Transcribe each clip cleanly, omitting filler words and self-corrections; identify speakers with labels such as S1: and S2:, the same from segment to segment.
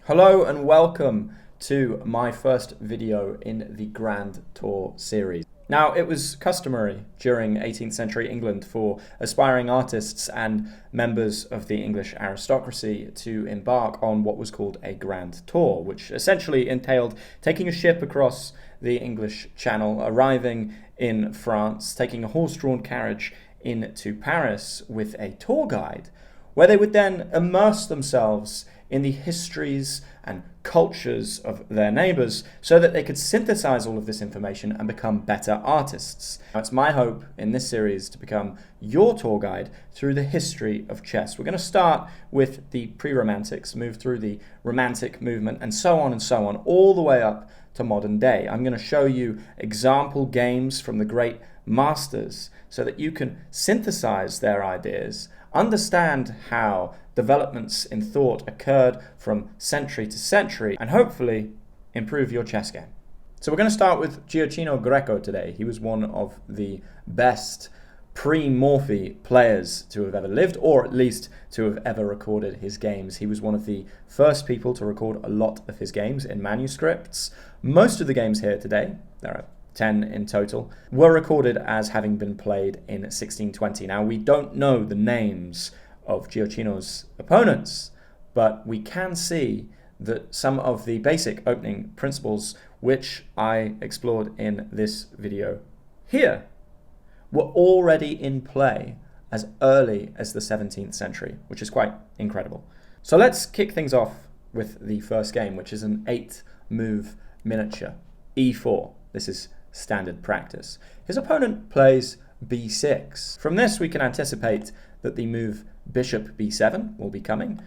S1: Hello and welcome to my first video in the Grand Tour series. Now, it was customary during 18th century England for aspiring artists and members of the English aristocracy to embark on what was called a Grand Tour, which essentially entailed taking a ship across the English Channel, arriving in France, taking a horse-drawn carriage into Paris with a tour guide, where they would then immerse themselves in the histories and cultures of their neighbours so that they could synthesize all of this information and become better artists. Now, it's my hope in this series to become your tour guide through the history of chess. We're going to start with the pre-romantics, move through the romantic movement, and so on, all the way up to modern day. I'm going to show you example games from the great masters so that you can synthesize their ideas, understand how developments in thought occurred from century to century, and hopefully improve your chess game. So we're going to start with Gioachino Greco today. He was one of the best pre-Morphy players to have ever lived, or at least to have ever recorded his games. He was one of the first people to record a lot of his games in manuscripts. Most of the games here today, there are 10 in total, were recorded as having been played in 1620. Now, we don't know the names of Gioachino's opponents, but we can see that some of the basic opening principles which I explored in this video here were already in play as early as the 17th century, which is quite incredible. So let's kick things off with the first game, which is an 8-move miniature, e4. This is standard practice. His opponent plays b6. From this, we can anticipate that the move bishop b7 will be coming,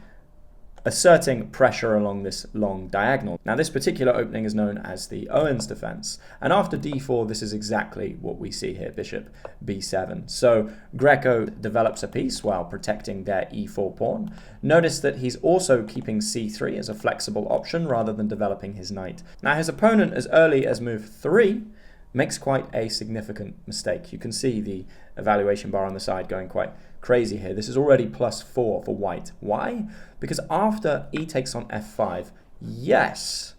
S1: asserting pressure along this long diagonal. Now, this particular opening is known as the Owen's defense, and after d4, this is exactly what we see here, bishop b7. So Greco develops a piece while protecting their e4 pawn. Notice that he's also keeping c3 as a flexible option rather than developing his knight. Now, his opponent, as early as move 3, makes quite a significant mistake. You can see the evaluation bar on the side going quite crazy here. This is already +4 for white. Why? Because after e takes on f5, yes,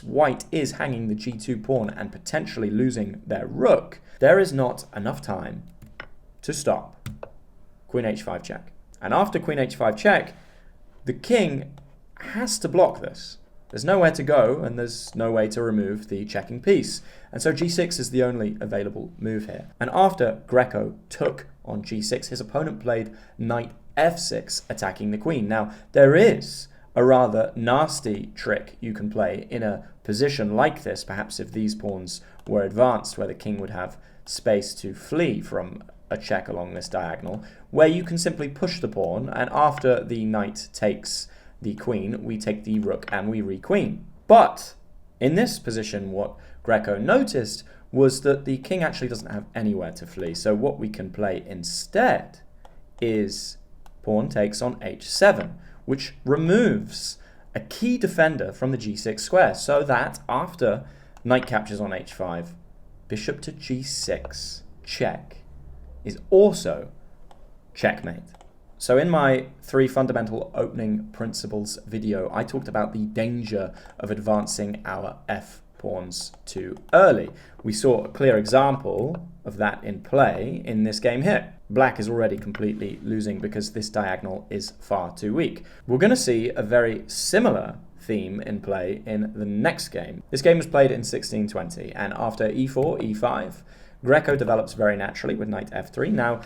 S1: white is hanging the g2 pawn and potentially losing their rook. There is not enough time to stop queen h5 check. And after queen h5 check, the king has to block this. There's nowhere to go, and there's no way to remove the checking piece. And so g6 is the only available move here. And after Greco took on g6, his opponent played knight f6, attacking the queen. Now, there is a rather nasty trick you can play in a position like this, perhaps if these pawns were advanced, where the king would have space to flee from a check along this diagonal, where you can simply push the pawn, and after the knight takes the queen, we take the rook and we re-queen. But in this position, what Greco noticed was that the king actually doesn't have anywhere to flee. So what we can play instead is pawn takes on h7, which removes a key defender from the g6 square, so that after knight captures on h5, bishop to g6 check is also checkmate. So in my 3 fundamental opening principles video, I talked about the danger of advancing our f pawns too early. We saw a clear example of that in play in this game here. Black is already completely losing because this diagonal is far too weak. We're going to see a very similar theme in play in the next game. This game was played in 1620, and after e4, e5, Greco develops very naturally with knight f3. Now,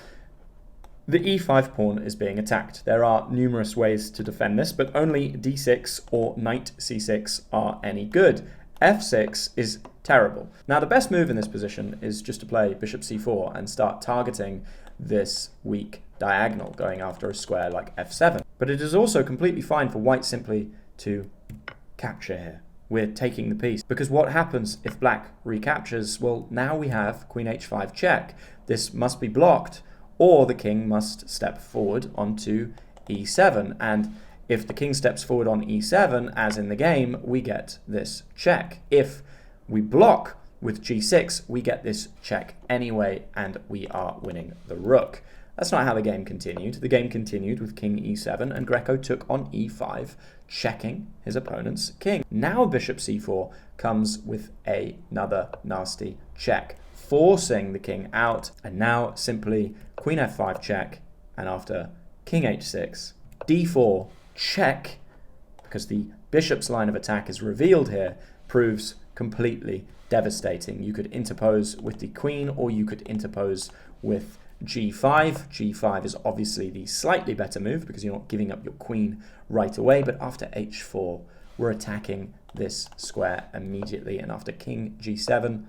S1: the e5 pawn is being attacked. There are numerous ways to defend this, but only d6 or knight c6 are any good. f6 is terrible. Now, the best move in this position is just to play bishop c4 and start targeting this weak diagonal, going after a square like f7. But it is also completely fine for white simply to capture here. We're taking the piece, because what happens if black recaptures? Well, now we have queen h5 check. This must be blocked, or the king must step forward onto e7. And if the king steps forward on e7, as in the game, we get this check. If we block with g6, we get this check anyway, and we are winning the rook. That's not how the game continued. The game continued with king e7, and Greco took on e5, checking his opponent's king. Now bishop c4 comes with another nasty check, forcing the king out, and now simply queen f5 check, and after king h6, d4 check, because the bishop's line of attack is revealed here, proves completely devastating. You could interpose with the queen, or you could interpose with g5. g5 is obviously the slightly better move because you're not giving up your queen right away, but after h4, we're attacking this square immediately, and after king g7,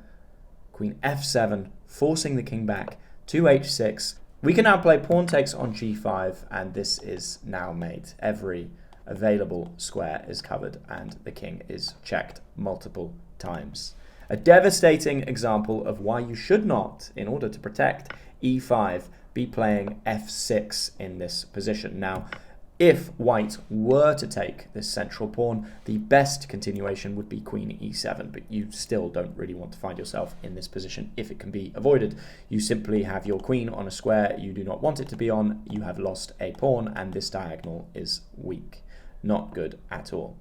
S1: queen f7, forcing the king back to h6, we can now play pawn takes on g5, and this is now made. Every available square is covered, and the king is checked multiple times. A devastating example of why you should not, in order to protect e5, be playing f6 in this position. Now, if white were to take this central pawn, the best continuation would be queen e7, but you still don't really want to find yourself in this position if it can be avoided. You simply have your queen on a square you do not want it to be on, you have lost a pawn, and this diagonal is weak. Not good at all.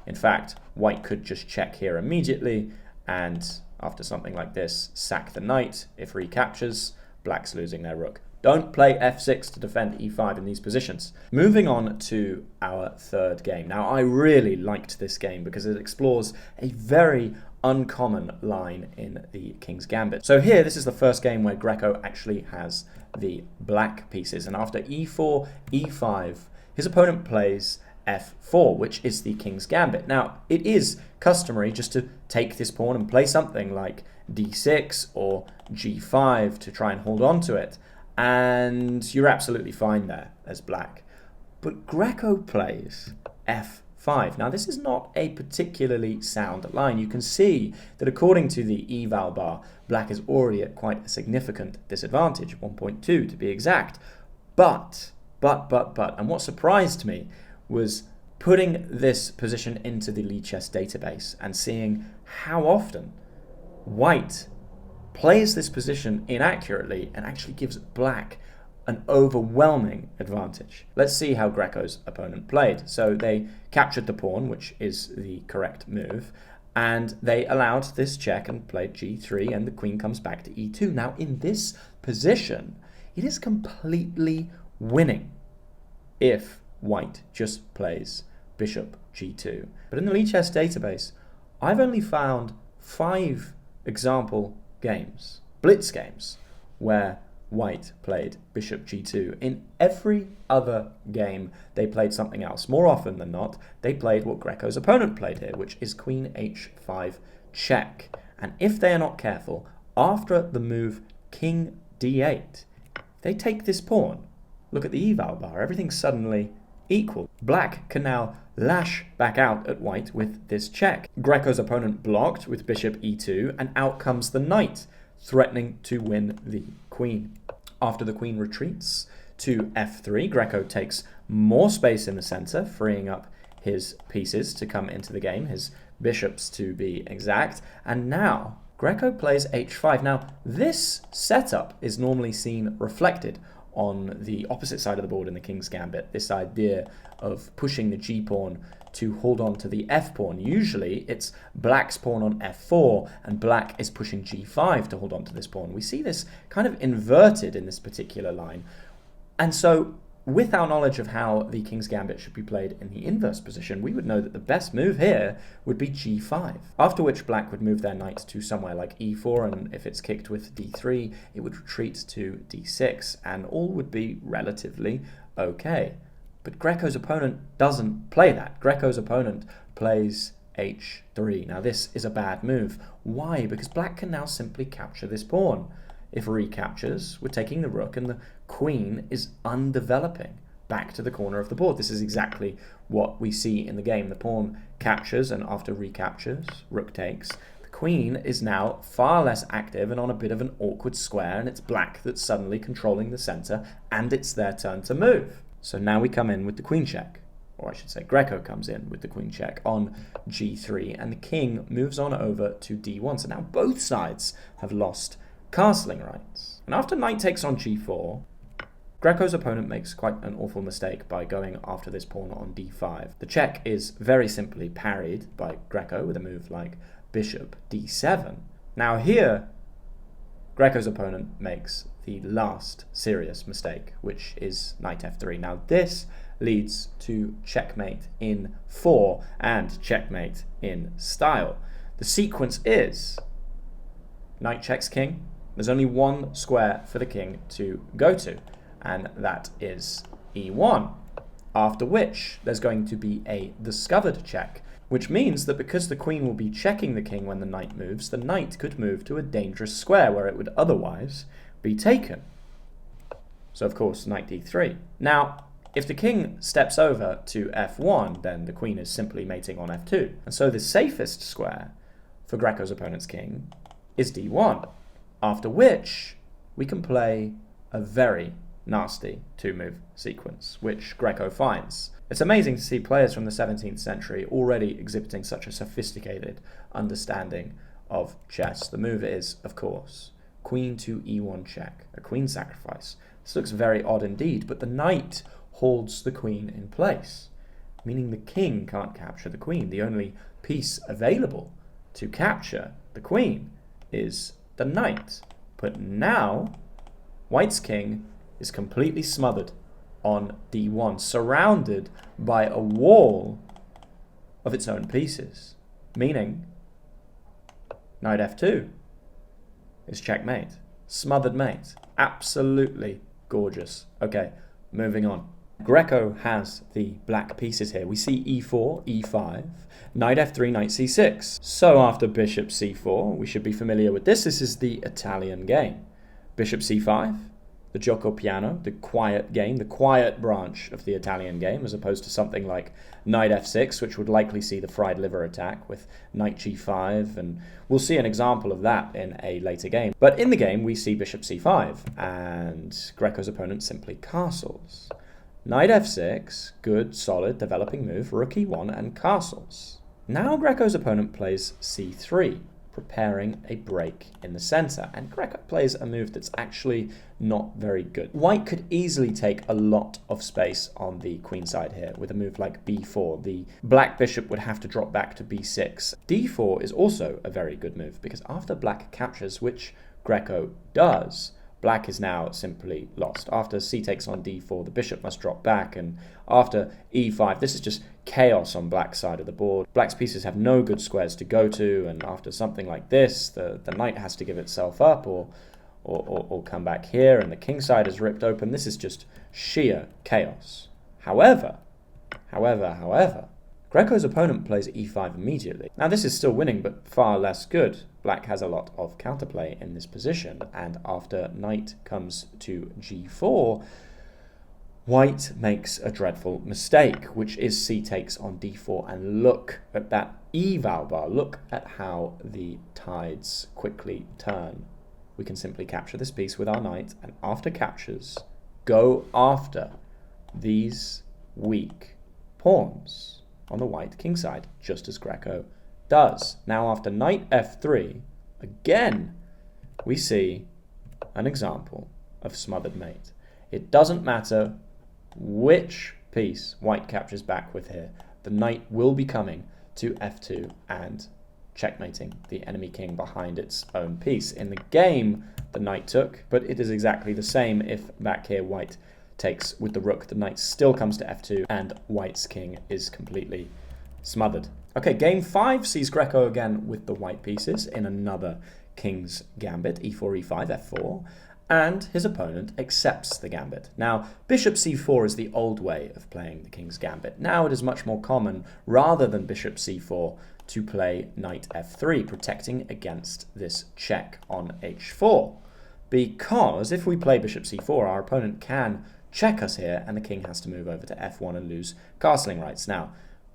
S1: In fact, white could just check here immediately, and after something like this, sack the knight. If recaptures, black's losing their rook. Don't play f6 to defend e5 in these positions. Moving on to our third game. Now, I really liked this game because it explores a very uncommon line in the King's Gambit. So here, this is the first game where Greco actually has the black pieces, and after e4, e5, his opponent plays f4, which is the King's Gambit. Now, it is customary just to take this pawn and play something like d6 or g5 to try and hold on to it, and you're absolutely fine there as black. But Greco plays f5. Now, this is not a particularly sound line. You can see that according to the eval bar, black is already at quite a significant disadvantage, 1.2 to be exact. But, and what surprised me was putting this position into the Lichess database and seeing how often white plays this position inaccurately and actually gives black an overwhelming advantage. Let's see how Greco's opponent played. So they captured the pawn, which is the correct move, and they allowed this check and played g3, and the queen comes back to e2. Now, in this position, it is completely winning if white just plays bishop g2. But in the Lichess database, I've only found 5 example games, blitz games, where white played bishop g2. In every other game, they played something else. More often than not, they played what Greco's opponent played here, which is queen h5 check. And if they are not careful, after the move king d8, they take this pawn. Look at the eval bar, everything's suddenly equal. Black can now lash back out at white with this check. Greco's opponent blocked with bishop e2, and out comes the knight, threatening to win the queen. After the queen retreats to f3, Greco takes more space in the center, freeing up his pieces to come into the game, his bishops to be exact, and now Greco plays h5. Now, this setup is normally seen reflected on the opposite side of the board in the King's Gambit, this idea of pushing the g-pawn to hold on to the f-pawn. Usually it's black's pawn on f4, and black is pushing g5 to hold on to this pawn. We see this kind of inverted in this particular line. And so, with our knowledge of how the King's Gambit should be played in the inverse position, we would know that the best move here would be g5, after which black would move their knight to somewhere like e4, and if it's kicked with d3, it would retreat to d6, and all would be relatively okay. But Greco's opponent doesn't play that. Greco's opponent plays h3. Now this is a bad move. Why? Because black can now simply capture this pawn. If recaptures, we're taking the rook, and the queen is undeveloping back to the corner of the board. This is exactly what we see in the game. The pawn captures, and after recaptures, rook takes. The queen is now far less active and on a bit of an awkward square, and it's black that's suddenly controlling the center, and it's their turn to move. So now we come in with the queen check, or I should say Greco comes in with the queen check on g3, and the king moves on over to d1. So now both sides have lost castling rights. And after knight takes on g4, Greco's opponent makes quite an awful mistake by going after this pawn on d5. The check is very simply parried by Greco with a move like bishop d7. Now here, Greco's opponent makes the last serious mistake, which is knight f3. Now this leads to checkmate in 4 and checkmate in style. The sequence is knight checks king. There's only one square for the king to go to, and that is e1, after which there's going to be a discovered check, which means that because the queen will be checking the king when the knight moves, the knight could move to a dangerous square where it would otherwise be taken. So of course, knight d3. Now, if the king steps over to f1, then the queen is simply mating on f2. And so the safest square for Greco's opponent's king is d1, after which we can play a very nasty two-move sequence, which Greco finds. It's amazing to see players from the 17th century already exhibiting such a sophisticated understanding of chess. The move is, of course, queen to e1 check, a queen sacrifice. This looks very odd indeed, but the knight holds the queen in place, meaning the king can't capture the queen. The only piece available to capture the queen is the knight. But now, White's king is completely smothered on d1, surrounded by a wall of its own pieces, meaning knight f2 is checkmate. Smothered mate. Absolutely gorgeous. Okay, moving on. Greco has the black pieces here. We see e4, e5, knight f3, knight c6. So after bishop c4, we should be familiar with this. This is the Italian game. Bishop c5, the gioco piano, the quiet game, the quiet branch of the Italian game, as opposed to something like knight f6, which would likely see the fried liver attack with knight g5, and we'll see an example of that in a later game. But in the game, we see bishop c5, and Greco's opponent simply castles. Knight f6, good, solid, developing move, rook e1, and castles. Now Greco's opponent plays c3, preparing a break in the center, and Greco plays a move that's actually not very good. White could easily take a lot of space on the queen side here with a move like b4. The black bishop would have to drop back to b6. d4 is also a very good move, because after black captures, which Greco does, black is now simply lost. After c takes on d4, the bishop must drop back, and after e5, this is just chaos on black's side of the board. Black's pieces have no good squares to go to, and after something like this, the knight has to give itself up or come back here, and the king side is ripped open. This is just sheer chaos. However, Greco's opponent plays e5 immediately. Now this is still winning, but far less good. Black has a lot of counterplay in this position, and after knight comes to g4, White makes a dreadful mistake, which is c takes on d4, and look at that eval bar. Look at how the tides quickly turn. We can simply capture this piece with our knight, and after captures, go after these weak pawns on the white king side, just as Greco does. Now after knight f3, again, we see an example of smothered mate. It doesn't matter which piece White captures back with here. The knight will be coming to f2 and checkmating the enemy king behind its own piece. In the game, the knight took, but it is exactly the same if back here White takes with the rook. The knight still comes to f2 and White's king is completely smothered. Okay, game 5 sees Greco again with the white pieces in another king's gambit, e4, e5, f4, and his opponent accepts the gambit. Now, bishop c4 is the old way of playing the king's gambit. Now it is much more common, rather than bishop c4, to play knight f3, protecting against this check on h4. Because if we play bishop c4, our opponent can check us here, and the king has to move over to f1 and lose castling rights. Now,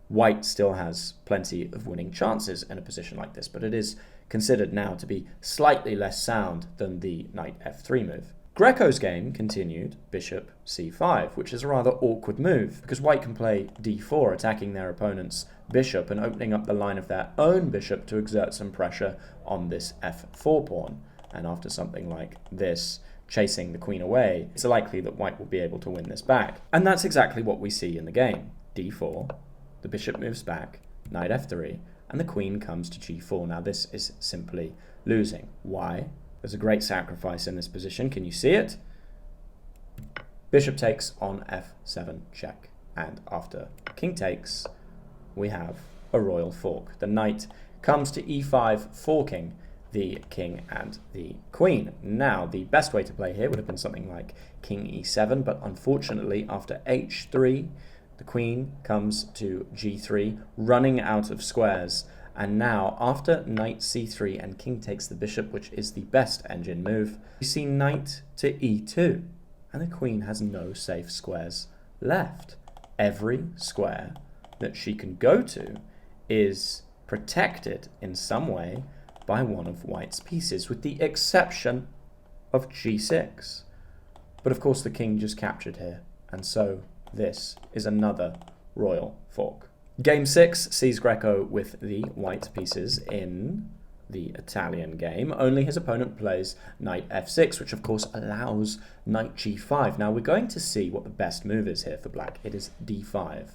S1: White still has plenty of winning chances in a position like this, but it is considered now to be slightly less sound than the knight f3 move. Greco's game continued bishop c5, which is a rather awkward move, because White can play d4, attacking their opponent's bishop and opening up the line of their own bishop to exert some pressure on this f4 pawn. And after something like this, chasing the queen away, it's likely that white will be able to win this back. And that's exactly what we see in the game. d4, the bishop moves back, knight f3, and the queen comes to g4. Now this is simply losing. Why? There's a great sacrifice in this position. Can you see it? Bishop takes on f7 check. And after king takes, we have a royal fork. The knight comes to e5, forking the king and the queen. Now, the best way to play here would have been something like king e7, but unfortunately, after h3, the queen comes to g3, running out of squares. And now, after knight c3 and king takes the bishop, which is the best engine move, we see knight to e2, and the queen has no safe squares left. Every square that she can go to is protected in some way by one of white's pieces, with the exception of g6. But of course the king just captured here, and so this is another royal fork. Game 6 sees Greco with the white pieces in the Italian game. Only his opponent plays knight f6, which of course allows knight g5. Now we're going to see what the best move is here for black. It is d5,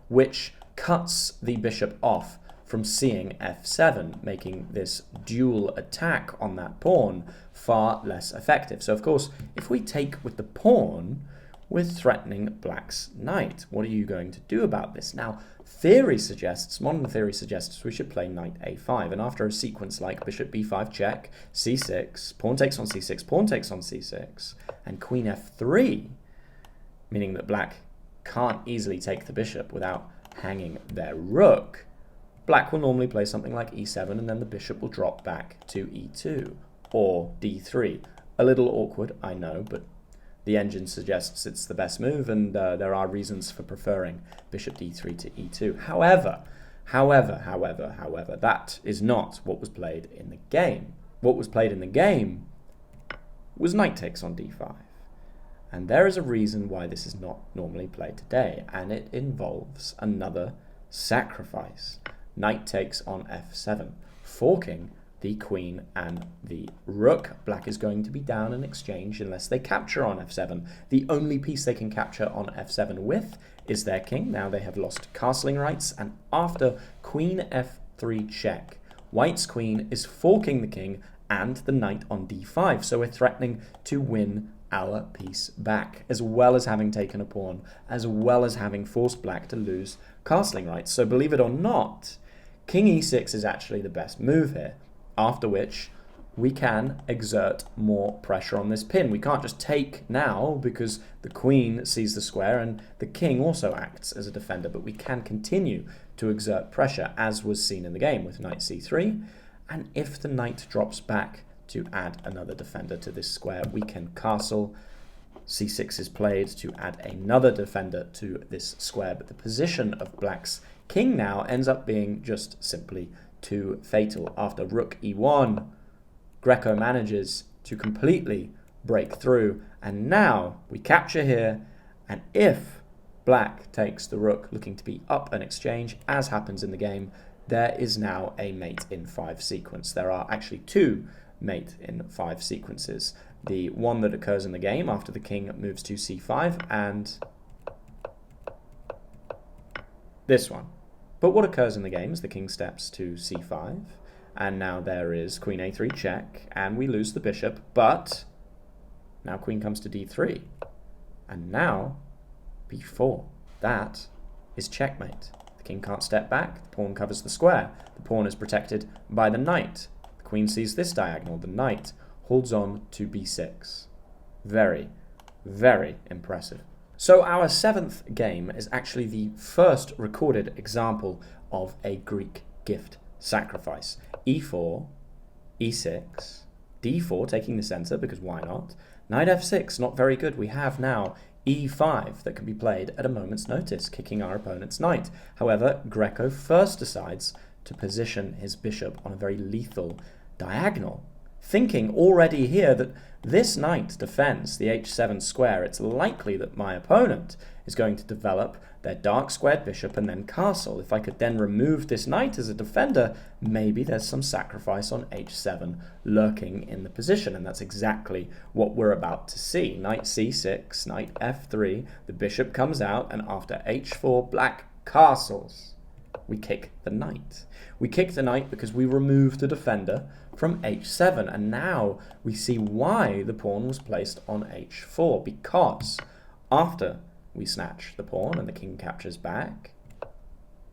S1: which cuts the bishop off from seeing f7, making this dual attack on that pawn far less effective. So of course, if we take with the pawn, we're threatening black's knight. What are you going to do about this? Now, modern theory suggests we should play knight a5, and after a sequence like bishop b5 check, c6, pawn takes on c6, pawn takes on c6, and queen f3, meaning that black can't easily take the bishop without hanging their rook, black will normally play something like e7, and then the bishop will drop back to e2, or d3. A little awkward, I know, but the engine suggests it's the best move, and there are reasons for preferring bishop d3 to e2. However, that is not what was played in the game. What was played in the game was knight takes on d5. And there is a reason why this is not normally played today, and it involves another sacrifice. Knight takes on f7, forking the queen and the rook. Black is going to be down in exchange unless they capture on f7. The only piece they can capture on f7 with is their king. Now they have lost castling rights, and after queen f3 check, white's queen is forking the king and the knight on d5. So we're threatening to win our piece back, as well as having taken a pawn, as well as having forced black to lose castling rights. So believe it or not, king e6 is actually the best move here. After which, we can exert more pressure on this pin. We can't just take now because the queen sees the square and the king also acts as a defender, but we can continue to exert pressure, as was seen in the game with knight c3. And if the knight drops back to add another defender to this square, we can castle. c6 is played to add another defender to this square, but the position of black's king now ends up being just simply too fatal. After rook e1, Greco manages to completely break through, and now we capture here, and if black takes the rook looking to be up an exchange, as happens in the game, there is now a mate in 5 sequence. There are actually 2 mate in 5 sequences. The one that occurs in the game after the king moves to c5, and this one. But what occurs in the game is the king steps to c5, and now there is queen a3 check, and we lose the bishop, but now queen comes to d3, and now b4. That is checkmate. The king can't step back, the pawn covers the square, the pawn is protected by the knight. The queen sees this diagonal, the knight holds on to b6. Very, very impressive. So our 7th game is actually the first recorded example of a Greek gift sacrifice. e4, e6, d4 taking the center because why not? Knight f6, not very good. We have now e5 that can be played at a moment's notice, kicking our opponent's knight. However, Greco first decides to position his bishop on a very lethal diagonal, thinking already here that this knight defends the h7 square. It's likely that my opponent is going to develop their dark squared bishop and then castle. If I could then remove this knight as a defender, maybe there's some sacrifice on h7 lurking in the position, and that's exactly what we're about to see. Knight c6, knight f3, the bishop comes out, and after h4, black castles. We kick the knight. We kick the knight because we removed the defender from h7, and now we see why the pawn was placed on h4, because after we snatch the pawn and the king captures back,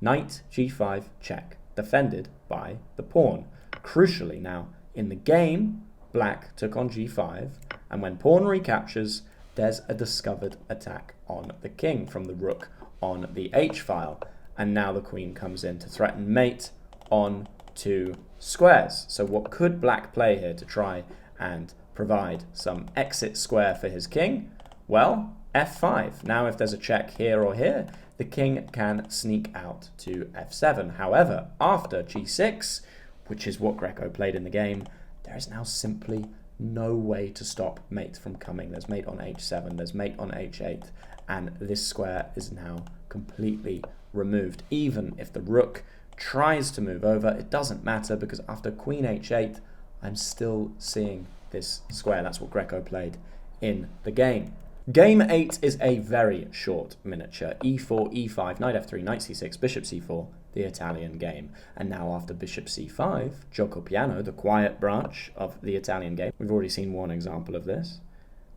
S1: knight g5 check, defended by the pawn. Crucially now, in the game, black took on g5, and when pawn recaptures, there's a discovered attack on the king from the rook on the h-file, and now the queen comes in to threaten mate on 2 squares. So what could black play here to try and provide some exit square for his king? Well, f5. Now if there's a check here or here, the king can sneak out to f7. However, after g6, which is what Greco played in the game, there is now simply no way to stop mate from coming. There's mate on h7, there's mate on h8, and this square is now completely removed. Even if the rook tries to move over, it doesn't matter, because after queen h8, I'm still seeing this square. That's what Greco played in the game. Game 8 is a very short miniature. e4, e5, knight f3, knight c6, bishop c4, the Italian game. And now after bishop c5, gioco piano, the quiet branch of the Italian game. We've already seen one example of this.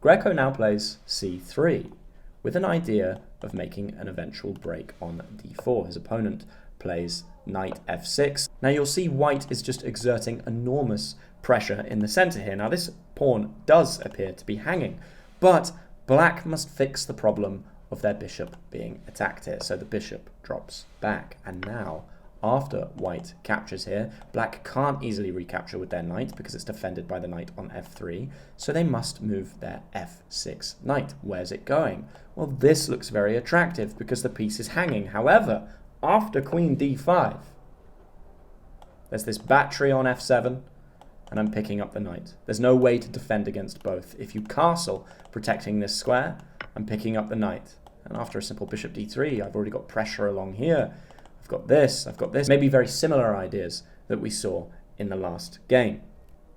S1: Greco now plays c3 with an idea of making an eventual break on d4. His opponent plays knight f6. Now you'll see white is just exerting enormous pressure in the center here. Now this pawn does appear to be hanging, but black must fix the problem of their bishop being attacked here. So the bishop drops back, and now after white captures here, black can't easily recapture with their knight because it's defended by the knight on f3, so they must move their f6 knight. Where's it going? Well, this looks very attractive because the piece is hanging. However, after queen d5, there's this battery on f7, and I'm picking up the knight. There's no way to defend against both. If you castle, protecting this square, I'm picking up the knight. And after a simple bishop d3, I've already got pressure along here. I've got this. Maybe very similar ideas that we saw in the last game.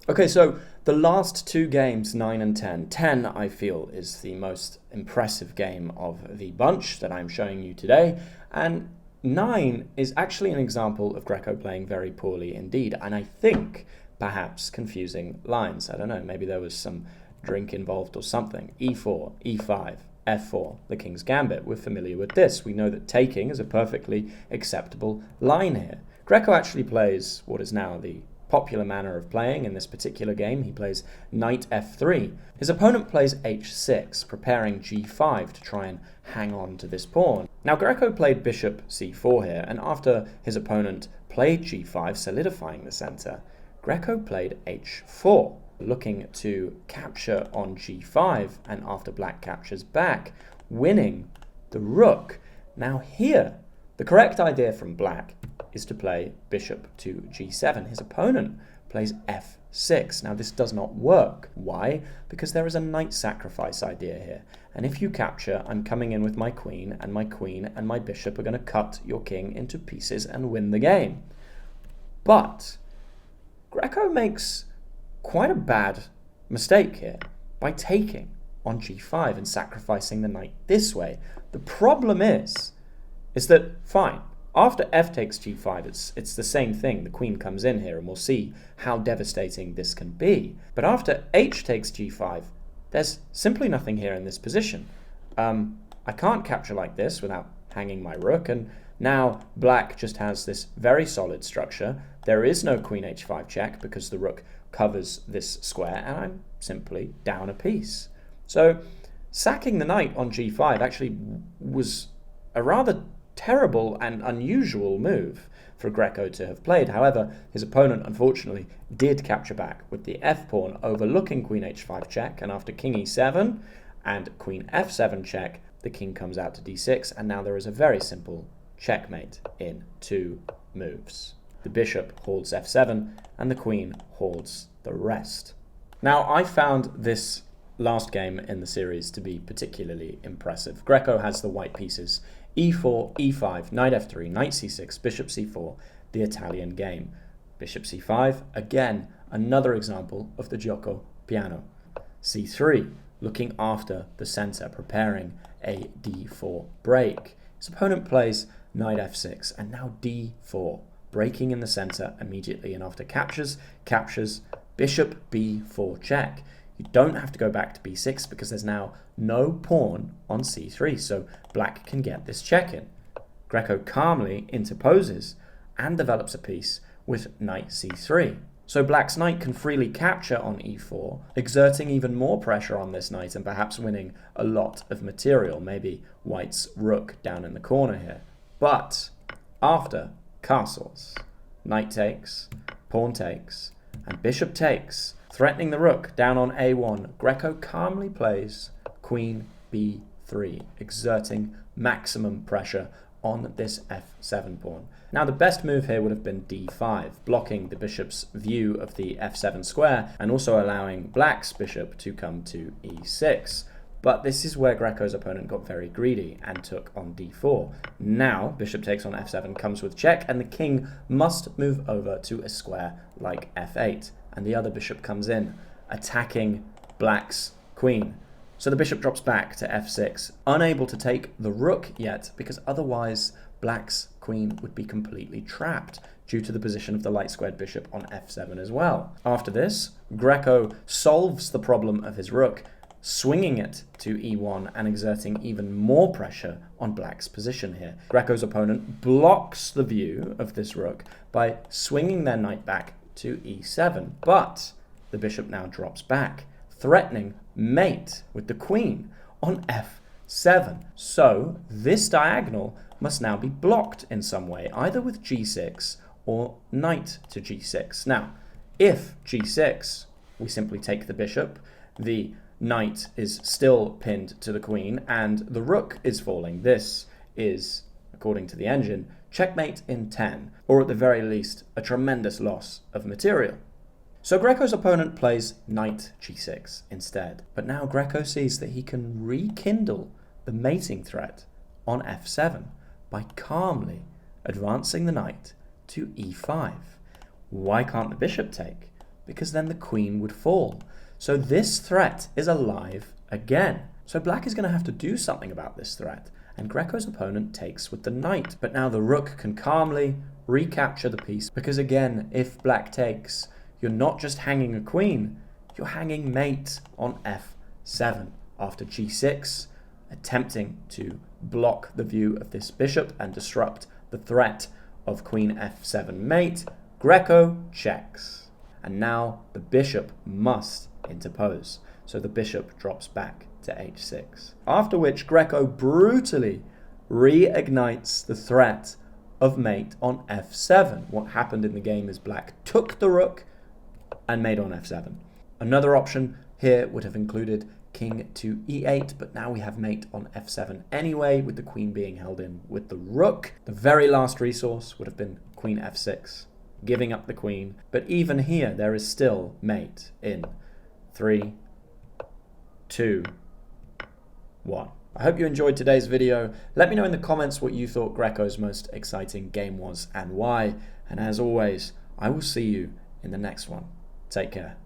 S1: Okay, so the last 2 games, 9 and 10. 10, I feel, is the most impressive game of the bunch that I'm showing you today. And 9 is actually an example of Greco playing very poorly indeed. And I think perhaps confusing lines. I don't know, maybe there was some drink involved or something. e4, e5, f4, the king's gambit. We're familiar with this. We know that taking is a perfectly acceptable line here. Greco actually plays what is now the popular manner of playing in this particular game. He plays knight f3. His opponent plays h6, preparing g5 to try and hang on to this pawn. Now Greco played bishop c4 here, and after his opponent played g5, solidifying the center, Greco played h4, looking to capture on g5, and after black captures back, winning the rook. Now here, the correct idea from black is to play bishop to g7. His opponent plays f6. Now this does not work. Why? Because there is a knight sacrifice idea here. And if you capture, I'm coming in with my queen and my bishop are going to cut your king into pieces and win the game. But Greco makes quite a bad mistake here by taking on g5 and sacrificing the knight this way. The problem is that, fine, after f takes g5, it's the same thing. The queen comes in here, and we'll see how devastating this can be. But after h takes g5, there's simply nothing here in this position. I can't capture like this without hanging my rook, and now black just has this very solid structure. There is no queen h5 check because the rook covers this square, and I'm simply down a piece. So sacking the knight on g5 actually was a rather terrible and unusual move for Greco to have played. However, his opponent unfortunately did capture back with the f-pawn, overlooking queen h5 check, and after king e7 and queen f7 check, the king comes out to d6, and now there is a very simple checkmate in 2 moves. The bishop holds f7, and the queen holds the rest. Now, I found this last game in the series to be particularly impressive. Greco has the white pieces e4, e5, knight f3, knight c6, bishop c4, the Italian game. Bishop c5, again, another example of the Gioco piano. c3, looking after the center, preparing a d4 break. His opponent plays knight f6, and now d4, breaking in the center immediately, and after captures, bishop b4 check. You don't have to go back to b6 because there's now no pawn on c3, so black can get this check in. Greco calmly interposes and develops a piece with knight c3. So black's knight can freely capture on e4, exerting even more pressure on this knight and perhaps winning a lot of material, maybe white's rook down in the corner here. But after castles, knight takes, pawn takes, and bishop takes, threatening the rook down on a1, Greco calmly plays queen b3, exerting maximum pressure on this f7 pawn. Now the best move here would have been d5, blocking the bishop's view of the f7 square and also allowing black's bishop to come to e6. But this is where Greco's opponent got very greedy and took on d4. Now bishop takes on f7 comes with check, and the king must move over to a square like f8, and the other bishop comes in, attacking black's queen. So the bishop drops back to f6, unable to take the rook yet, because otherwise black's queen would be completely trapped due to the position of the light squared bishop on f7 as well. After this, Greco solves the problem of his rook, swinging it to e1 and exerting even more pressure on black's position here. Greco's opponent blocks the view of this rook by swinging their knight back to e7, but the bishop now drops back, threatening mate with the queen on f7. So this diagonal must now be blocked in some way, either with g6 or knight to g6. Now, if g6, we simply take the bishop, the knight is still pinned to the queen, and the rook is falling. This is, according to the engine, checkmate in 10, or at the very least, a tremendous loss of material. So Greco's opponent plays knight g6 instead, but now Greco sees that he can rekindle the mating threat on f7 by calmly advancing the knight to e5. Why can't the bishop take? Because then the queen would fall. So this threat is alive again. So black is going to have to do something about this threat, and Greco's opponent takes with the knight. But now the rook can calmly recapture the piece, because again, if black takes, you're not just hanging a queen, you're hanging mate on f7 after g6, attempting to block the view of this bishop and disrupt the threat of queen f7 mate. Greco checks, and now the bishop must interpose, so the bishop drops back to h6. After which Greco brutally reignites the threat of mate on f7. What happened in the game is black took the rook and mate on f7. Another option here would have included king to e8, but now we have mate on f7 anyway, with the queen being held in with the rook. The very last resource would have been queen f6, giving up the queen, but even here there is still mate in 3, 2, 1. I hope you enjoyed today's video. Let me know in the comments what you thought Greco's most exciting game was and why. And as always, I will see you in the next one. Take care.